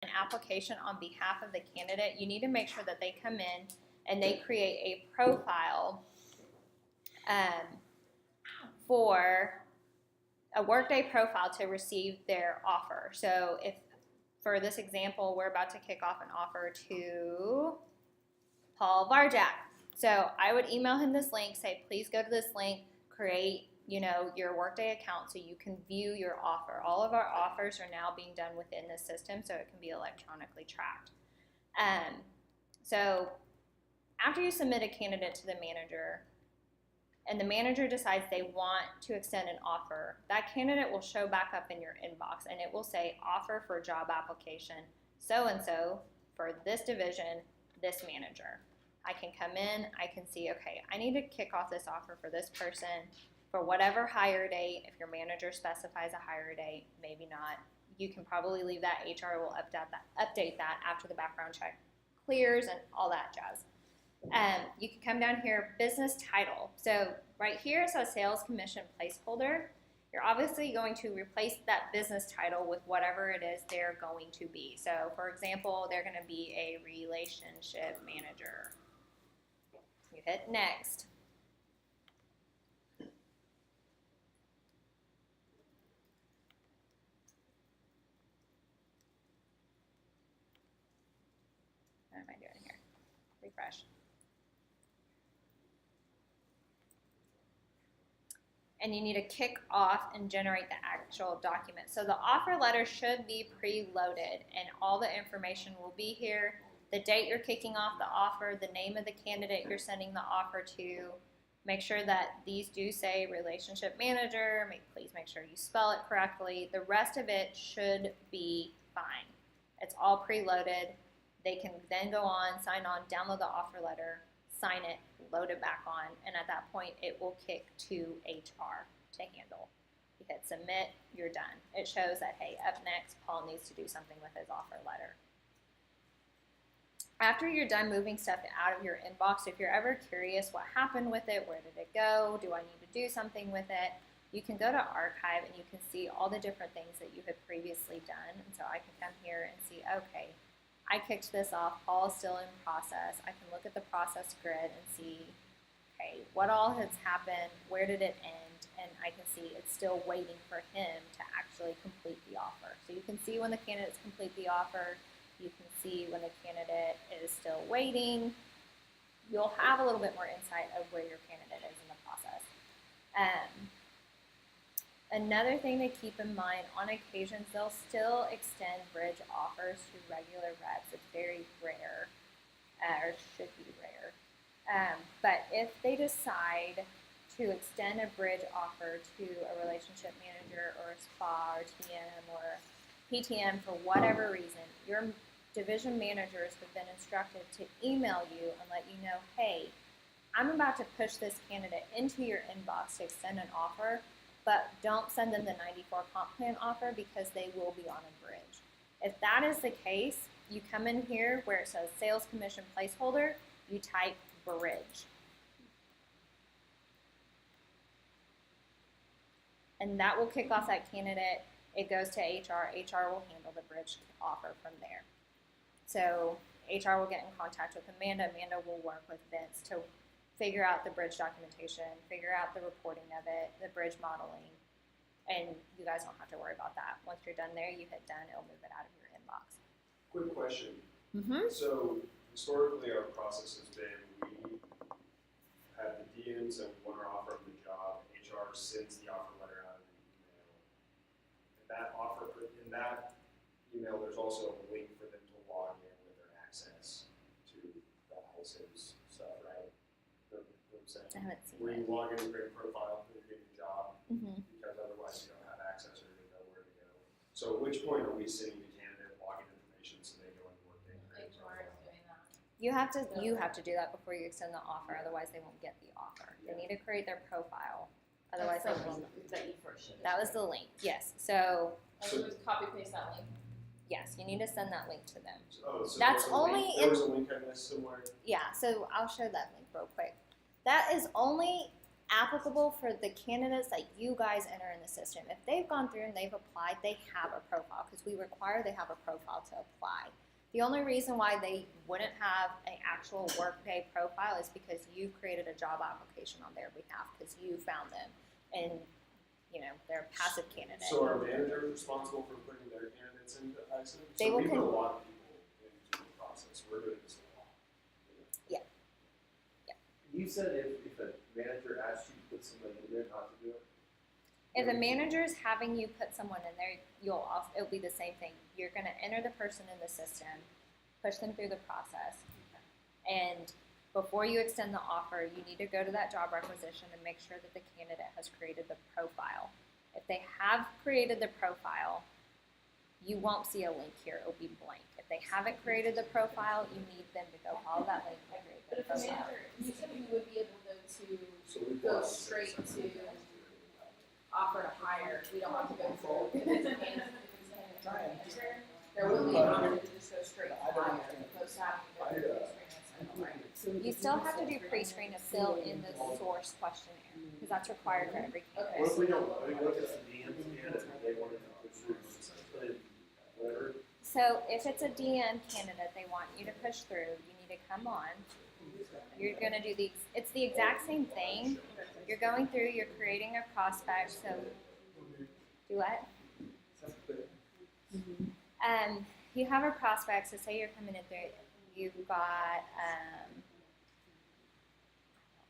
an application on behalf of the candidate, you need to make sure that they come in and they create a profile for a Workday profile to receive their offer. So if, for this example, we're about to kick off an offer to Paul Varjak. So I would email him this link, say, please go to this link, create, your Workday account so you can view your offer. All of our offers are now being done within the system so it can be electronically tracked. So after you submit a candidate to the manager and the manager decides they want to extend an offer, that candidate will show back up in your inbox and it will say offer for job application so-and-so for this division, this manager. I can come in, I can see, okay, I need to kick off this offer for this person for whatever hire date. If your manager specifies a hire date, maybe not. You can probably leave that. HR will update that after the background check clears and all that jazz. You can come down here, business title. So right here it says sales commission placeholder. You're obviously going to replace that business title with whatever it is they're going to be. So for example, they're going to be a relationship manager. You hit next. What am I doing here? Refresh. And you need to kick off and generate the actual document. So the offer letter should be preloaded and all the information will be here. The date you're kicking off the offer, the name of the candidate you're sending the offer to. Make sure that these do say relationship manager. Please make sure you spell it correctly. The rest of it should be fine. It's all preloaded. They can then go on, sign on, download the offer letter, sign it, load it back on, and at that point it will kick to HR to handle. You hit submit, you're done. It shows that, hey, up next, Paul needs to do something with his offer letter. After you're done moving stuff out of your inbox, if you're ever curious what happened with it, where did it go, do I need to do something with it, you can go to archive and you can see all the different things that you had previously done. And so I can come here and see, okay, I kicked this off, Paul is still in process. I can look at the process grid and see, okay, what all has happened, where did it end, and I can see it's still waiting for him to actually complete the offer. So you can see when the candidates complete the offer, you can see when the candidate is still waiting. You'll have a little bit more insight of where your candidate is in the process. Another thing to keep in mind, on occasions they'll still extend bridge offers to regular reps. It's very rare, or should be rare. But if they decide to extend a bridge offer to a relationship manager or a SPA or TM or PTM for whatever reason, your division managers have been instructed to email you and let you know, hey, I'm about to push this candidate into your inbox to extend an offer, but don't send them the 94 comp plan offer because they will be on a bridge. If that is the case, you come in here where it says sales commission placeholder, you type bridge. And that will kick off that candidate. It goes to HR. HR will handle the bridge offer from there. So HR will get in contact with Amanda. Amanda will work with Vince to figure out the bridge documentation, figure out the reporting of it, the bridge modeling, and you guys don't have to worry about that. Once you're done there, you hit done, it'll move it out of your inbox. Quick question. Mm-hmm. So historically our process has been we have the DMs and we want our offer of the job, HR sends the offer letter out in an email. And that email there's also a link for them to log in with their access to the HiSIMS stuff, right? I haven't seen where it. you log in and create a profile and create a job, Mm-hmm. because otherwise you don't have access or you don't know where to go. So at which point are we sending the candidate login information so they go and work in create a HR is profile? doing that. You have to do that before you extend the offer, otherwise they won't get the offer. They need to create their profile, otherwise they won't. That you first should. That was the link, yes. So, And we just copy paste that link. yes, you need to send that link to them. Oh, so That's there was a only link, there was a link on this somewhere. Yeah, so I'll show that link real quick. That is only applicable for the candidates that you guys enter in the system. If they've gone through and they've applied, they have a profile because we require they have a profile to apply. The only reason why they wouldn't have an actual Workday profile is because you created a job application on their behalf because you found them and they're a passive candidate. So are managers responsible for putting their candidates into ISIN? They So will we put a lot of people into the process, we're doing this a lot. You said if a manager asks you to put somebody in there not to do it? If a manager is having you put someone in there, it'll be the same thing. You're going to enter the person in the system, push them through the process, and before you extend the offer, you need to go to that job requisition and make sure that the candidate has created the profile. If they have created the profile, you won't see a link here. It'll be blank. If they haven't created the profile, you need them to go follow that link and create But the if the profile. manager, you said we would be able to So we go want straight six, to seven, offer to hire, we don't have to go through, if it's a manager, there will be an option to just go straight to hire, opposed to having to go through the screen. You still have to do pre-screen to fill in the source questionnaire because that's required for every What candidate. if we don't, what if it's a DM's candidate and they wanted to push through, put in whatever? So if it's a DN candidate they want you to push through, you need to come on. You're going to do it's the exact same thing. You're going through, you're creating a prospect, so do what? You have a prospect, so say you're coming in through, you've got, I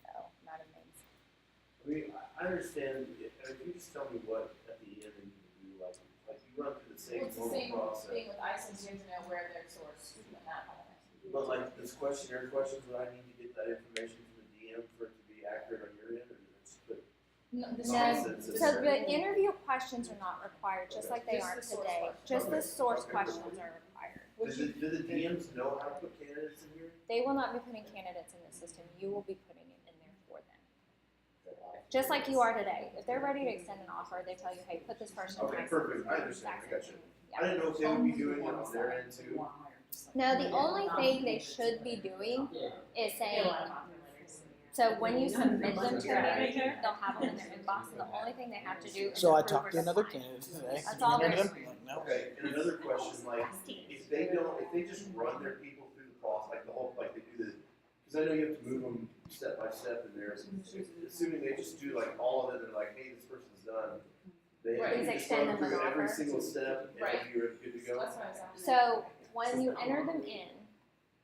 don't know, I'm out of names. I mean, I understand, if you just tell me what at the end they need to do, like you run through the same Well, it's the normal same process. thing with ISIS, you have to know where their source and that kind of thing. But like this questionnaire questions, would I need to get that information from the DM for it to be accurate on your end, or is it just put? No, the No, source- It's so a- the interview questions are not required, just like they Just are the source today. questions. Just the Okay. source Okay. questions are required. Do the DMs know how to put candidates in here? They will not be putting candidates in the system. You will be putting it in there for them. Just like you are today. If they're ready to extend an offer, they tell you, hey, put this person in. Okay, my perfect. system. I understand. I got you. Yeah. I didn't know if they would be doing it on their end too. No, the only thing they should be doing is saying, so when you submit them to a manager, they'll have them in their inbox, and the only thing they have to do is So I approve talked to or another decline. candidate today. That's all He ended there up being, no. Okay, and another question, like, if they just run their people through the process, like the whole, like they do the, because I know you have to move them step by step in there, assuming they just do like all of it, and like, hey, this person's done. They Right. Please just extend run them through an every offer. single step, and Right. you're good to go. That's what I was asking. So when you enter them in,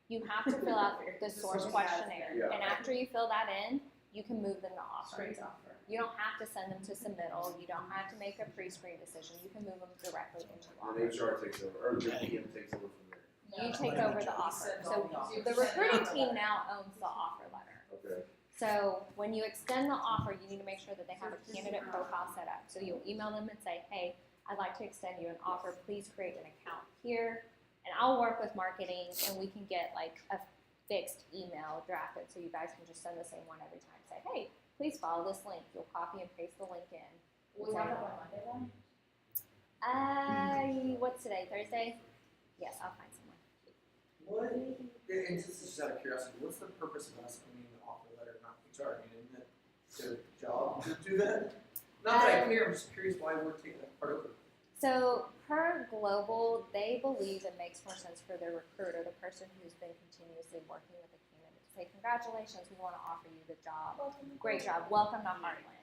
you have to fill out the source questionnaire, Yeah. and after you fill that in, you can move them to offer. Straight to offer. You don't have to send them to submittal, you don't have to make a pre-screen decision, you can move them directly into And offer. HR takes over, or the DM takes over from there. You take over the offer, so the recruiting team now owns the offer letter. Okay. So when you extend the offer, you need to make sure that they have a candidate profile set up. So you'll email them and say, hey, I'd like to extend you an offer, please create an account here. And I'll work with marketing and we can get like a fixed email drafted so you guys can just send the same one every time. Say, hey, please follow this link. You'll copy and paste the link in. We have that on Monday then? What's today, Thursday? Yes, I'll find someone. What, and just out of curiosity, what's the purpose of us owning the offer letter, not HR? I mean, isn't it their job to do that? Not that I care, I'm just curious why we're taking that part of it. So per Global, they believe it makes more sense for their recruiter, the person who's been continuously working with the candidate, to say, congratulations, we want to offer you the job. Great job, welcome to Heartland.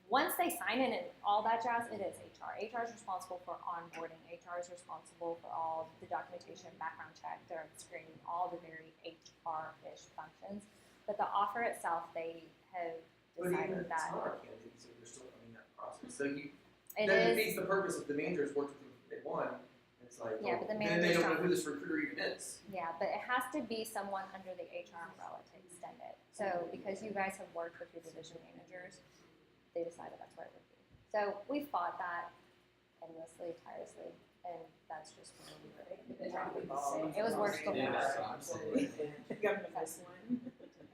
Once they sign in and all that jazz, it is HR. HR is responsible for onboarding. HR is responsible for all the documentation, background check, drug screening, all the very HR-ish functions. But the offer itself, they have But even if decided it's that not our candidates, so we're still owning that process. So you, it that is. defeats the purpose if the managers worked with them from day one. It's like, Yeah, well, but the then they managers don't know don't. who this recruiter even is. Yeah, but it has to be someone under the HR umbrella to extend it. So because you guys have worked with your division managers, they decided that's where it would be. So we fought that endlessly, tirelessly, and that's just where we were. It was worse than Yeah.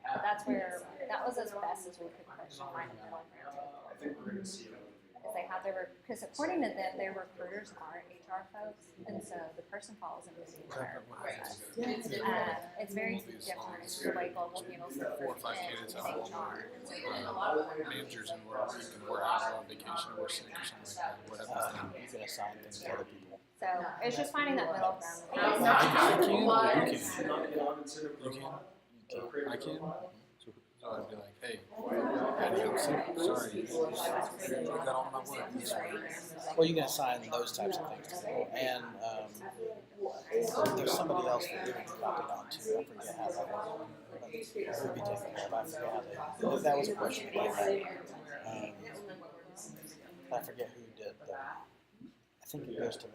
But that's where, that was as best as we could push to find a one. I think we're gonna see it. Is they have their, because according to them, their recruiters are HR folks, and so the person follows them through the entire process. It's very different, it's the way global handles it 4 or 5 in candidates HR. Managers and warehouse on vacation or sick or something like that. What happens then? You can assign things to other people. So it's just finding that middle ground. I can. Not get on incentive You can. program. I can. So I'd be like, hey, I'm sick. Sorry, you got all my work. This week. Well, you can assign those types of things to people. And there's somebody else that did it adopted on too. I forget how that was. But it would be taken care of. I forget how they. That was a question about that. I forget who did the. I think it goes to me.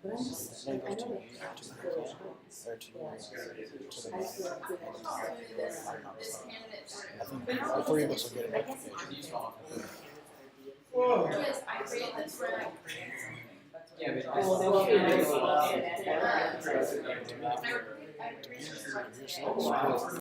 Maybe it goes to me or to me. Or to the I'm not sure. I think all three of us will get an application. Because I create this where I Yeah, but create this.